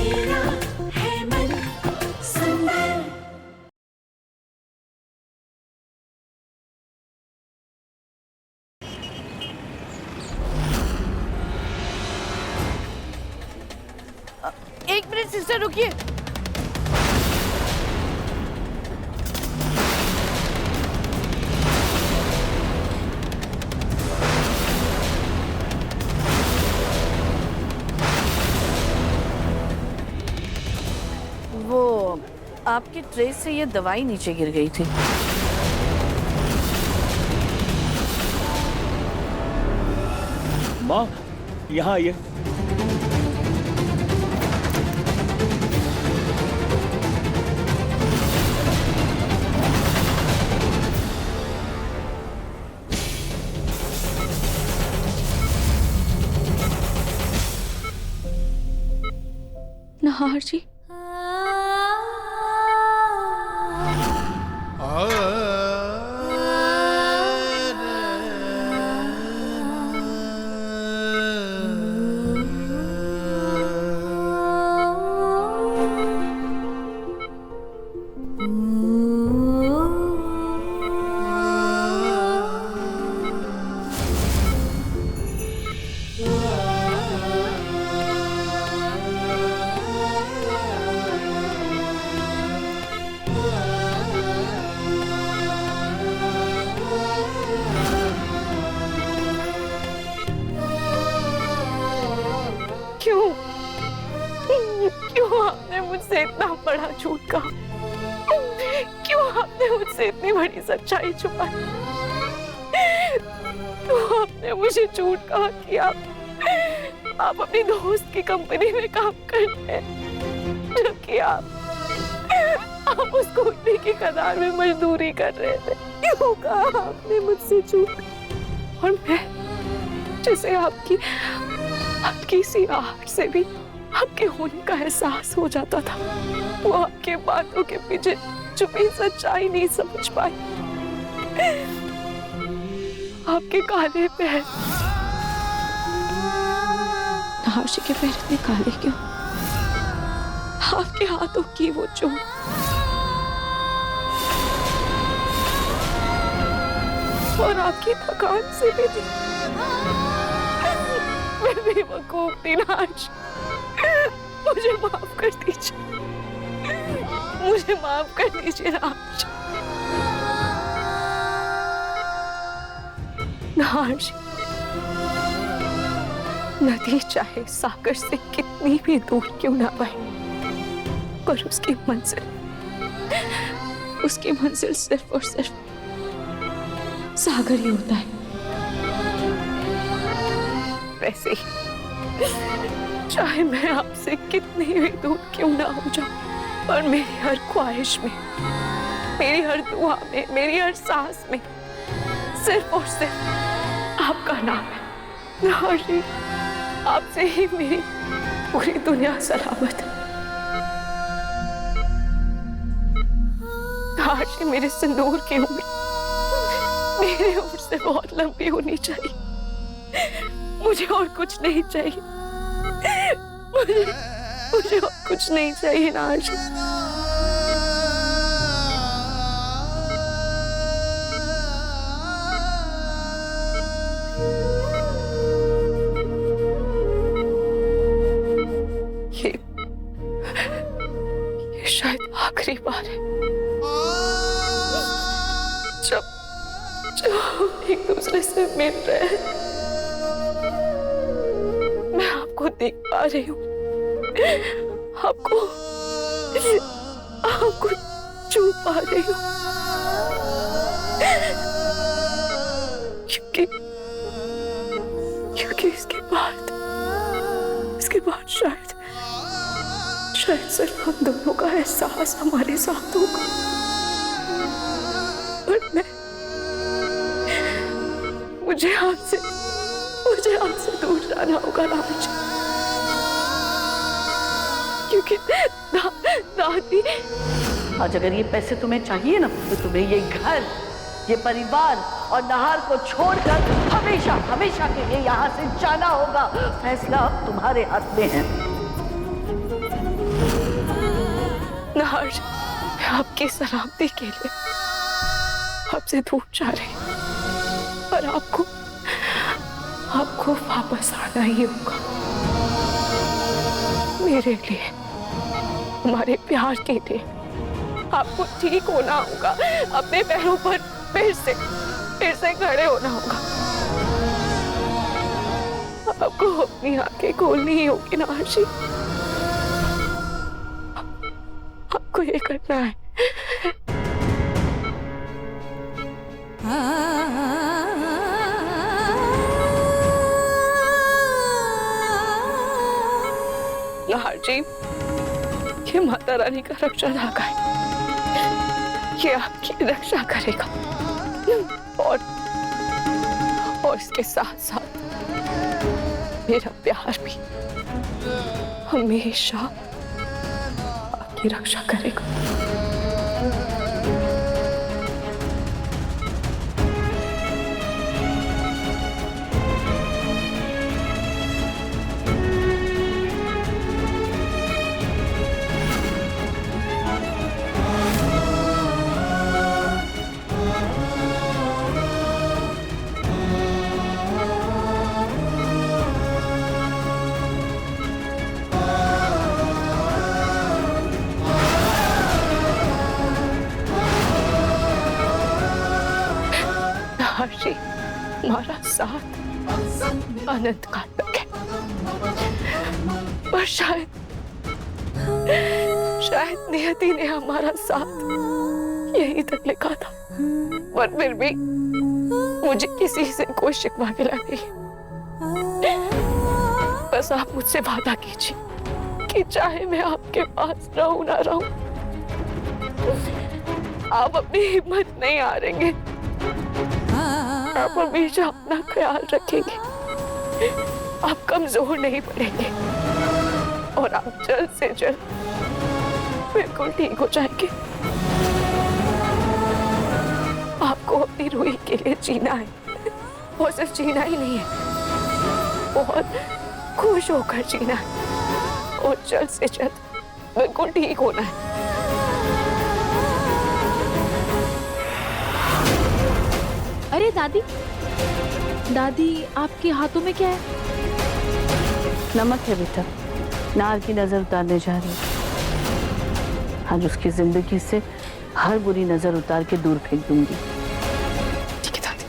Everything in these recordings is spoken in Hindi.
मेरा है मन सुंदर। एक मिनट सिस्टर रुकिए। वो आपकी ट्रे से ये दवाई नीचे गिर गई थी। माँ, यहाँ आइए। नहार जी, क्यों आपने मुझसे इतना बड़ा झूठ कहा? क्यों आपने मुझसे इतनी बड़ी सच्चाई छुपाई? तो आपने मुझे झूठ कहा कि आप अपनी दोस्त की कंपनी में काम करते हैं, जबकि आप उस कोठरी की कतार में मजदूरी कर रहे थे। क्यों कहा आपने मुझसे झूठ? और मैं जैसे आपकी सी आहट से भी आपके होने का एहसास हो जाता था, वो आपके बातों के पीछे छुपी सच्चाई नहीं समझ पाई। आपके काले पैर, नहाशी के पैर इतने काले क्यों? आपके हाथों की वो चोट, और आपकी थकान से भी मैं बेवकूफ थी नाश। मुझे माफ कर दीजिए, मुझे माफ कर दीजिए नाश। नाश, नदी चाहे सागर से कितनी भी दूर क्यों ना बहे, पर उसकी मंजिल सिर्फ और सिर्फ सागर ही होता है। वैसे ही चाहे मैं आपसे कितनी भी दूर क्यों ना हो जाऊं, पर मेरी हर ख्वाहिश में, मेरी हर दुआ में, मेरी हर सांस में सिर्फ और सिर्फ आपका नाम है। नाजी, आपसे ही मेरी पूरी दुनिया सलामत है। नाजी, मेरे सिंदूर की उम्र मेरी उम्र से बहुत लंबी होनी चाहिए। मुझे और कुछ नहीं चाहिए, मुझे और कुछ नहीं चाहिए नाज। ये शायद आखिरी बार है जब एक दूसरे से मिल रहे हैं। मैं आपको देख पा रही हूँ, आपको छू पा रही हूँ, क्योंकि इसके बाद शायद सिर्फ हम दोनों का एहसास हमारे साथ होगा। और मुझे आपसे दूर जाना होगा राज, क्योंकि दादी। आज अगर ये पैसे तुम्हें चाहिए ना, तो तुम्हें ये घर, ये परिवार और नहार को छोड़कर हमेशा के लिए यहाँ से जाना होगा। फैसला अब तुम्हारे हाथ में है। नाहर जी, मैं आपकी सलामती के लिए आपसे दूर जा रही हूँ, पर आपको वापस आना ही होगा। मेरे लिए, हमारे प्यार के लिए आपको ठीक होना होगा, अपने पैरों पर फिर से खड़े होना होगा। आपको अपनी आंखें खोलनी ही होगी नाहर जी, आपको ये करना है। नाहर जी, ये माता रानी का रक्षा धागा है, ये आपकी रक्षा करेगा और इसके साथ साथ मेरा प्यार भी हमेशा आपकी रक्षा करेगा। नाहर जी, हमारा साथ अनंत काल तक है, पर शायद नियति ने हमारा साथ यहीं तक लिखा था, पर फिर भी मुझे किसी से कोई शिकवा गिला नहीं। बस आप मुझसे वादा कीजिए कि चाहे मैं आपके पास रहूं ना रहूं, आप अपनी हिम्मत नहीं हारेंगे, आप हमेशा अपना ख्याल रखेंगे, आप कमजोर नहीं पड़ेंगे और आप जल्द से जल्द बिल्कुल ठीक हो जाएंगे। आपको अपनी रूही के लिए जीना है, और सिर्फ जीना ही नहीं है, बहुत खुश होकर जीना है और जल्द से जल्द बिल्कुल ठीक होना है। अरे दादी, दादी आपके हाथों में क्या है? नमक है बेटा, नार की नजर उतारने जा रही है। आज उसकी जिंदगी से हर बुरी नजर उतार के दूर फेंक दूंगी। ठीक है दादी।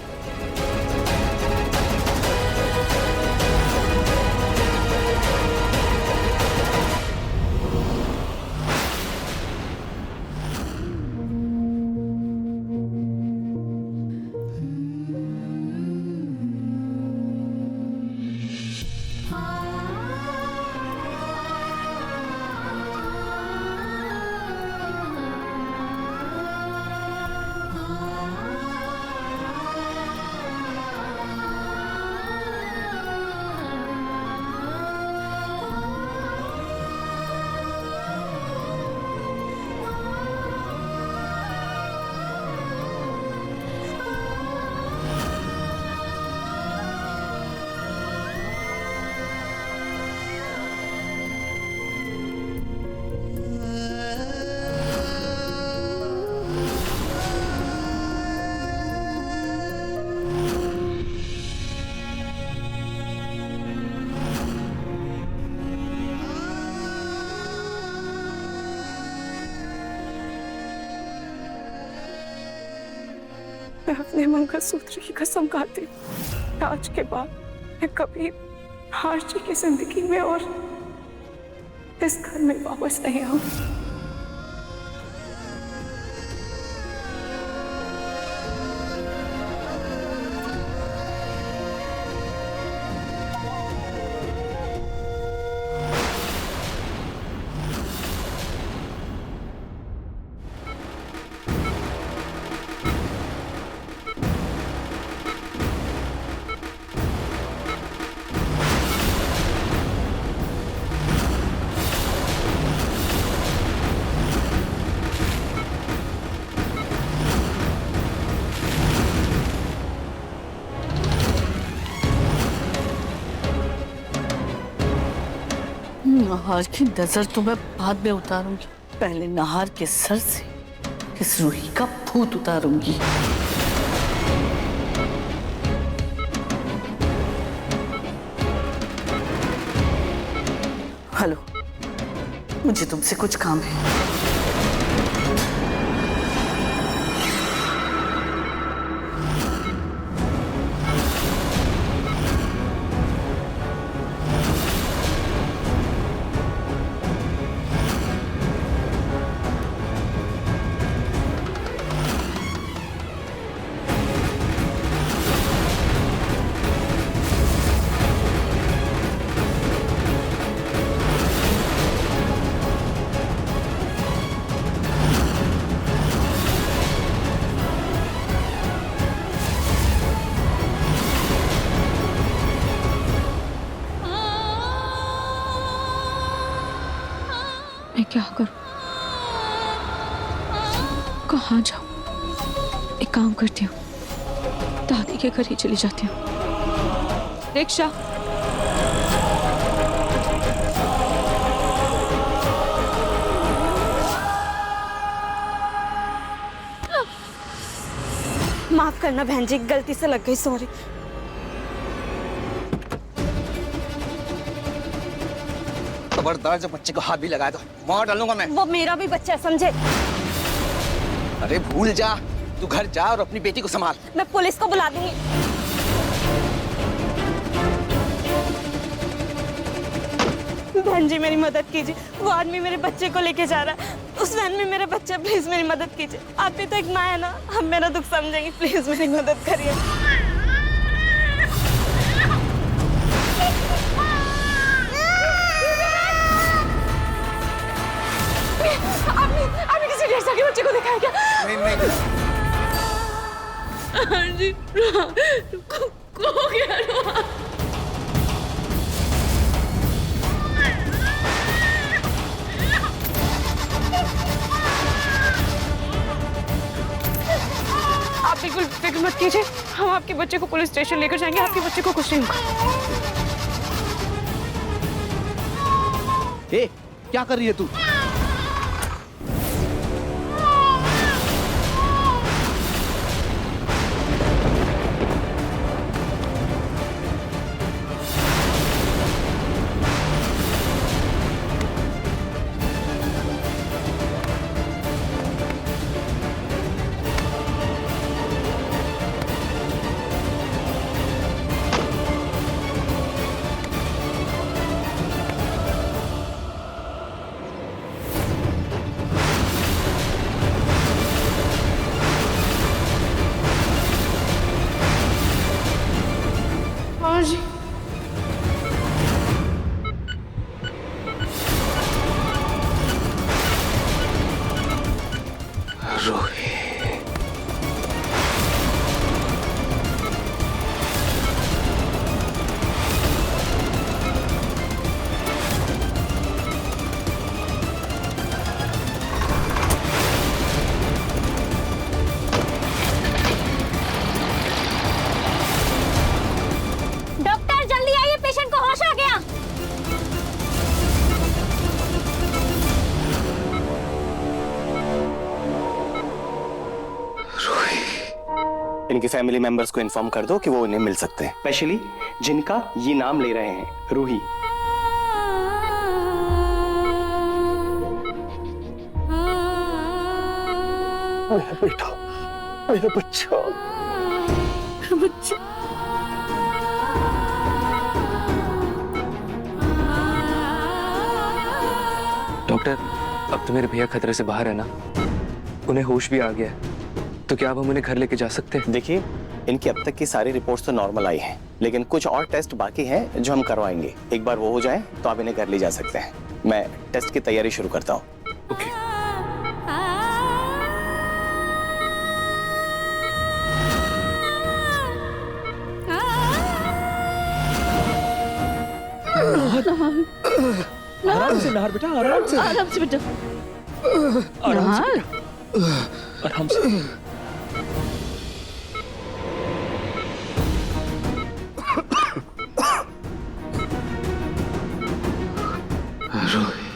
मैं अपने मंगलसूत्र की कसम खाती हूँ, आज के बाद मैं कभी आरची की जिंदगी में और इस घर में वापस नहीं आऊँ। आज की नजर तो मैं बाद में उतारूंगी। पहले नाहर के सर से इस रूही का भूत उतारूंगी। हेलो, मुझे तुमसे कुछ काम है। मैं क्या करूं? कहाँ जाऊं? एक काम करती हूँ, दादी के घर ही चली जाती हूँ। रिक्शा। माफ करना बहन जी, गलती से लग गई, सॉरी। खबरदार, जब बच्चे को हाथ भी लगाया तो मार डालूंगा मैं। वो मेरा भी बच्चा है, समझे? अरे भूल जा, तू घर जा और अपनी बेटी को संभाल। मैं पुलिस को बुला दूंगी। बहन जी मेरी मदद कीजिए, वो आदमी मेरे बच्चे को लेके जा रहा है, उस वैन में मेरा बच्चा, प्लीज मेरी मदद कीजिए। आप भी तो एक माँ है ना, हम मेरा दुख समझेंगे, प्लीज मेरी मदद करिए। आपने किसी ढेर के बच्चे को देखा है क्या? नहीं। हाँ जी, खो गया रोहा। आप बिल्कुल फिक्र मत कीजिए, हम आपके बच्चे को पुलिस स्टेशन लेकर जाएंगे, आपके बच्चे को कुछ नहीं होगा। ए, क्या कर रही है तू? हाँ जी। रोही, डॉक्टर जल्दी आइए, पेशेंट को होश आ गया। इनके फैमिली मेंबर्स को इन्फॉर्म कर दो कि वो इन्हें मिल सकते हैं, स्पेशली जिनका ये नाम ले रहे हैं, रूही। बेटा, मेरा बच्चा। डॉक्टर, अब तो मेरे भैया खतरे से बाहर है ना? उन्हें होश भी आ गया है, तो क्या अब हम उन्हें घर लेके जा सकते हैं? देखिए, इनकी अब तक की सारी रिपोर्ट्स तो नॉर्मल आई हैं, लेकिन कुछ और टेस्ट बाकी हैं जो हम करवाएंगे। एक बार वो हो जाए तो आप इन्हें घर ले जा सकते हैं। मैं टेस्ट की तैयारी शुरू करता हूँ। ओके। आराम से नाहर बेटा, आराम से। आराम से बेटा। नाहर, आराम से। रोही,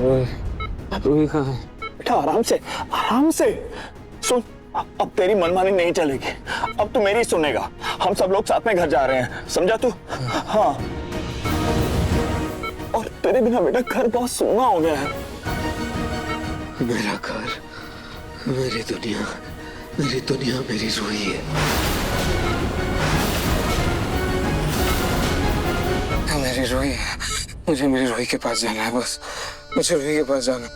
रूही कहाँ है? बेटा आराम से सुन। अब तेरी मनमानी नहीं चलेगी, अब तू मेरी सुनेगा। हम सब लोग साथ में घर जा रहे हैं, समझा तू? हाँ। और तेरे बिना बेटा घर बहुत सूना हो गया है। मेरा घर, मेरी दुनिया मेरी रूही है। मेरी रूही है, मुझे मेरी रूही के पास जाना है, बस मुझे रूही के पास जाना।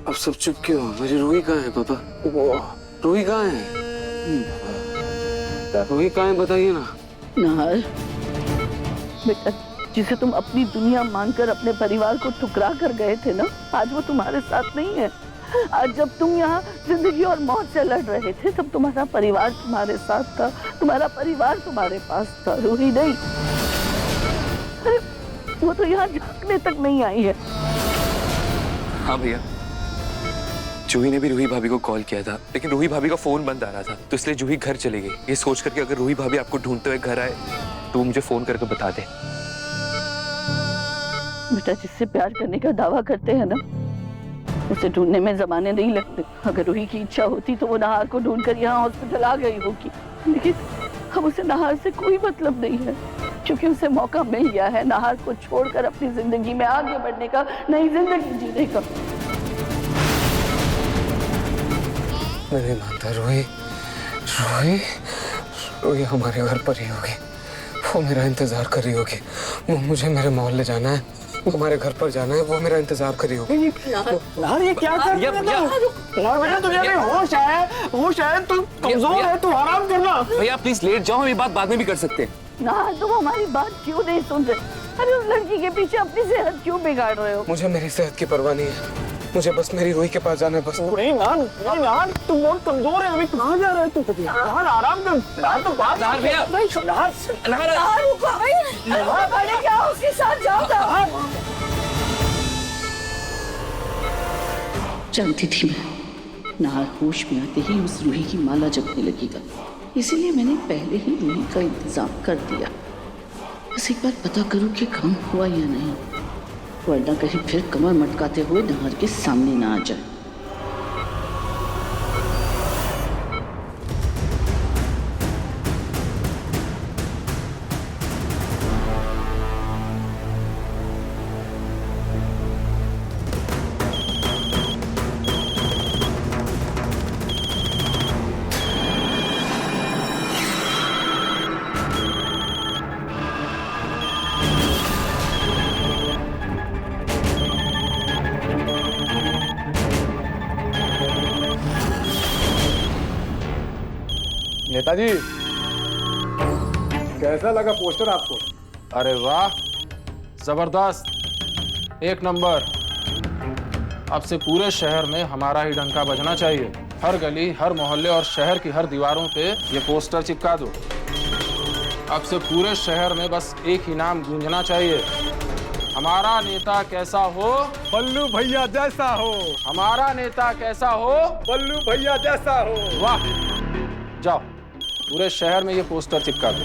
अब सब चुप क्यों? मेरी रूही कहाँ है पापा? रूही कहाँ है? रूही कहाँ है बताइए ना। नाहर बेटा, जिसे तुम अपनी दुनिया मानकर अपने परिवार को ठुकरा कर गए थे ना, आज वो तुम्हारे साथ नहीं है। आज जब तुम यहाँ जिंदगी और मौत से लड़ रहे थे, तब तुम्हारा परिवार तुम्हारे साथ था, तुम्हारा परिवार तुम्हारे पास था, रूही नहीं। अरे वो तो यहाँ झांकने तक नहीं आई है। हाँ भैया, जूही ने भी रूही भाभी को कॉल किया था, लेकिन रूही भाभी का फोन बंद आ रहा था, तो इसलिए जूही घर चली गई, ये सोच करके अगर रूही भाभी आपको ढूंढते हुए घर आए तो मुझे फोन करके बता दे। बेटा, जिससे प्यार करने का दावा करते हैं ना, उसे ढूंढने में जमाने नहीं लगते। अगर रूही की इच्छा होती तो वो नाहर को ढूंढकर यहाँ हॉस्पिटल आ गई होगी, लेकिन अब उसे नाहर से कोई मतलब नहीं है, क्योंकि उसे मौका मिल गया है नाहर को छोड़कर अपनी जिंदगी में आगे बढ़ने का, नई जिंदगी जीने का। मैं नहीं मानता। रूही हमारे घर पर ही होगी, वो मेरा इंतजार कर रही होगी। मुझे मेरे मोहल्ले जाना है, हमारे घर पर जाना है, वो मेरा इंतजार कर रही होगी। नाहर ये क्या कर रहा है? नाहर बेटा तुझे अभी होश है, तू कमजोर है, तू आराम करना। भैया प्लीज लेट जाओ, हम ये बात बाद में भी कर सकते हैं। नाहर, तुम हमारी बात क्यों नहीं सुन रहे? अरे उस लड़की के पीछे अपनी सेहत क्यों बिगाड़ रहे हो? मुझे मेरी सेहत की परवाह नहीं है, मुझे बस मेरी रूही के पास जाना है, बस। नहीं नाहर, तू बहुत कमजोर है, अभी कहाँ जा रहा है तू? नाहर आराम कर, नाहर तो बात। नाहर भैया, नाहर क्या उसके साथ जाओ। जानती थी मैं, नाहर होश में आते ही उस रूही की माला जपने लगेगा, इसीलिए मैंने पहले ही रूही का इंतजाम कर दिया। बस एक बार पता करूं कि काम हुआ या नहीं, वरना कहीं फिर कमर मटकाते हुए नाहर के सामने ना आ जाए। नेताजी, कैसा लगा पोस्टर आपको? अरे वाह, जबरदस्त, एक नंबर। अब से पूरे शहर में हमारा ही डंका बजना चाहिए। हर गली, हर मोहल्ले और शहर की हर दीवारों पे ये पोस्टर चिपका दो। अब से पूरे शहर में बस एक ही नाम गूंजना चाहिए, हमारा नेता कैसा हो, बल्लू भैया जैसा हो। हमारा नेता कैसा हो, बल्लू भैया जैसा हो। वाह, जाओ पूरे शहर में ये पोस्टर चिपका दो।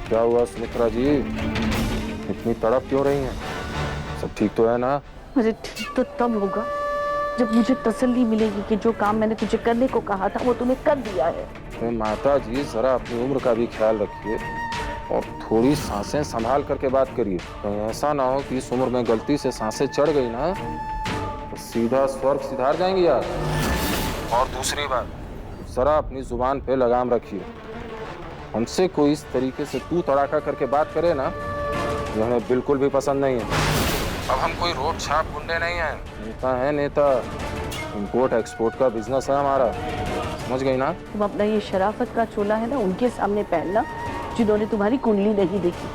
क्या हुआ सुमित्रा जी, इतनी तड़प क्यों रही हैं? सब ठीक तो है ना? मुझे ठीक तो तब होगा जब मुझे तसल्ली मिलेगी कि जो काम मैंने तुझे करने को कहा था वो तूने कर दिया है। माता जी, जरा अपनी उम्र का भी ख्याल रखिए और थोड़ी सांसें संभाल करके बात करिए। कहीं ऐसा ना हो कि इस उम्र में गलती से सांसें चढ़ गई ना तो सीधा स्वर्ग सिधार जाएंगी यार। और दूसरी बात, जरा अपनी जुबान पे लगाम रखिए। हमसे कोई इस तरीके से तू तड़ाका करके बात करे ना, ये हमें बिल्कुल भी पसंद नहीं है। अब हम कोई रोड छाप गुंडे नहीं हैं, नेता है नेता। इंपोर्ट एक्सपोर्ट का बिजनेस है हमारा, समझ गई ना? तुम अपना ये शराफत का चोला है ना उनके सामने पहनना जिन्होंने तुम्हारी कुंडली नहीं देखी।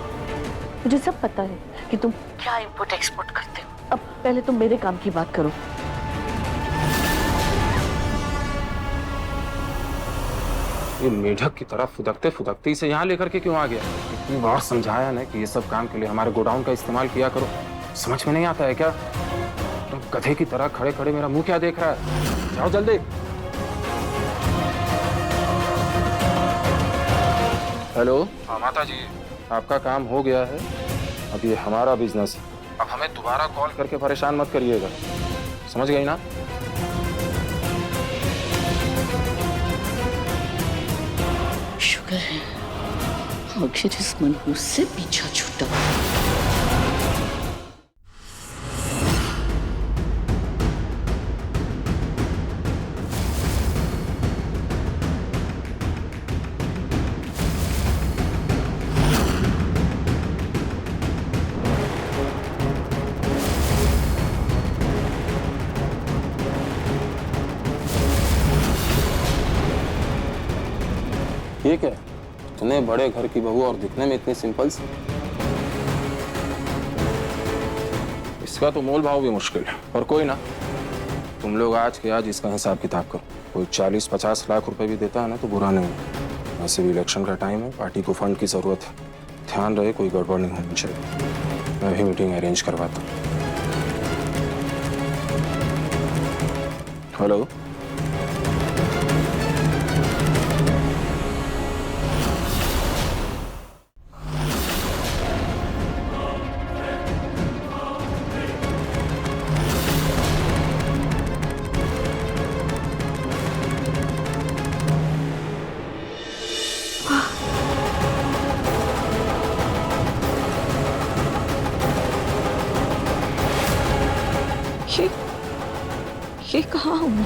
मुझे सब पता है कि तुम क्या इंपोर्ट एक्सपोर्ट करते हो। अब पहले तुम मेरे काम की बात करो। ये मेढक की तरह फुदकते फुदकते इसे यहाँ लेकर के क्यों आ गया? इतनी बार समझाया ना कि ये सब काम के लिए हमारे गोडाउन का इस्तेमाल किया करो, समझ में नहीं आता है क्या? तुम गधे की तरह खड़े खड़े मेरा मुंह क्या देख रहा है? जाओ जल्दी। हेलो। हाँ माता जी, आपका काम हो गया है। अब ये हमारा बिजनेस है, अब हमें दोबारा कॉल करके परेशान मत करिएगा, समझ गई ना? शुक्र है आखिर इस मनहूस से पीछा छूटा। ये क्या है? इतने बड़े घर की बहू और दिखने में इतनी सिंपल सी। इसका तो मोल भाव भी मुश्किल है, और कोई ना, तुम लोग आज के आज इसका हिसाब किताब करो। कोई 40-50 लाख रुपए भी देता है ना तो बुरा नहीं है। वैसे भी इलेक्शन का टाइम है, पार्टी को फंड की जरूरत है। ध्यान रहे कोई गड़बड़ नहीं होनी चाहिए। मैं भी मीटिंग अरेंज करवाता हूँ। हेलो। ये कहाँ हूँ?